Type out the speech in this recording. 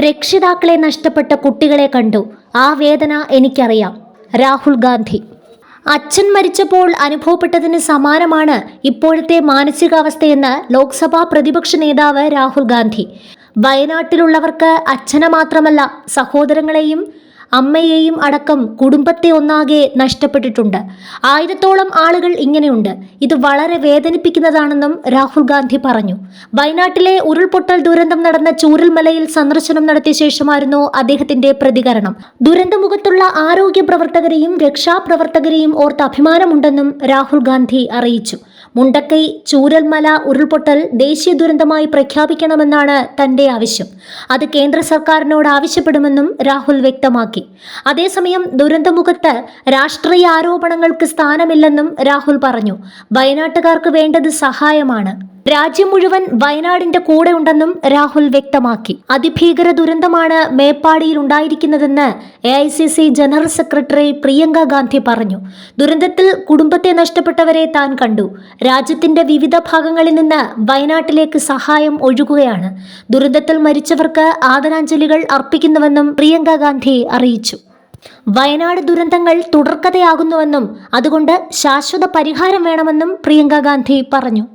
രക്ഷിതാക്കളെ നഷ്ടപ്പെട്ട കുട്ടികളെ കണ്ടു. ആ വേദന എനിക്കറിയാം. രാഹുൽ ഗാന്ധി. അച്ഛൻ മരിച്ചപ്പോൾ അനുഭവപ്പെട്ടതിന് സമാനമാണ് ഇപ്പോഴത്തെ മാനസികാവസ്ഥയെന്ന് ലോക്സഭാ പ്രതിപക്ഷ നേതാവ് രാഹുൽ ഗാന്ധി. വയനാട്ടിലുള്ളവർക്ക് അച്ഛനെ മാത്രമല്ല സഹോദരങ്ങളെയും അമ്മയെയും അടക്കം കുടുംബത്തെ ഒന്നാകെ നഷ്ടപ്പെട്ടിട്ടുണ്ട്. 1000-ഓളം ആളുകൾ ഇങ്ങനെയുണ്ട്. ഇത് വളരെ വേദനിപ്പിക്കുന്നതാണെന്നും രാഹുൽ ഗാന്ധി പറഞ്ഞു. വയനാട്ടിലെ ഉരുൾപൊട്ടൽ ദുരന്തം നടന്ന ചൂരൽമലയിൽ സന്ദർശനം നടത്തിയ ശേഷമായിരുന്നു അദ്ദേഹത്തിന്റെ പ്രതികരണം. ദുരന്തമുഖത്തുള്ള ആരോഗ്യ പ്രവർത്തകരെയും രക്ഷാപ്രവർത്തകരെയും ഓർത്ത് അഭിമാനമുണ്ടെന്നും രാഹുൽ ഗാന്ധി അറിയിച്ചു. മുണ്ടക്കൈ ചൂരൽമല ഉരുൾപൊട്ടൽ ദേശീയ ദുരന്തമായി പ്രഖ്യാപിക്കണമെന്നാണ് തന്റെ ആവശ്യം. അത് കേന്ദ്ര സർക്കാരിനോട് ആവശ്യപ്പെടുമെന്നും രാഹുൽ വ്യക്തമാക്കി. അതേസമയം ദുരന്തമുഖത്ത് രാഷ്ട്രീയ ആരോപണങ്ങൾക്ക് സ്ഥാനമില്ലെന്നും രാഹുൽ പറഞ്ഞു. വയനാട്ടുകാർക്ക് വേണ്ടത് സഹായമാണ്. രാജ്യം മുഴുവൻ വയനാടിന്റെ കൂടെ ഉണ്ടെന്നും രാഹുൽ വ്യക്തമാക്കി. അതിഭീകര ദുരന്തമാണ് മേപ്പാടിയിൽ ഉണ്ടായിരിക്കുന്നതെന്ന് AICC general secretary Priyanka Gandhi പറഞ്ഞു. ദുരന്തത്തിൽ കുടുംബത്തെ നഷ്ടപ്പെട്ടവരെ താൻ കണ്ടു. രാജ്യത്തിന്റെ വിവിധ ഭാഗങ്ങളിൽ നിന്ന് വയനാട്ടിലേക്ക് സഹായം ഒഴുകുകയാണ്. ദുരന്തത്തിൽ മരിച്ചവർക്ക് ആദരാഞ്ജലികൾ അർപ്പിക്കുന്നുവെന്നും പ്രിയങ്ക ഗാന്ധി അറിയിച്ചു. വയനാട് ദുരന്തങ്ങൾ തുടർക്കഥയാകുന്നുവെന്നും അതുകൊണ്ട് ശാശ്വത പരിഹാരം വേണമെന്നും പ്രിയങ്ക ഗാന്ധി പറഞ്ഞു.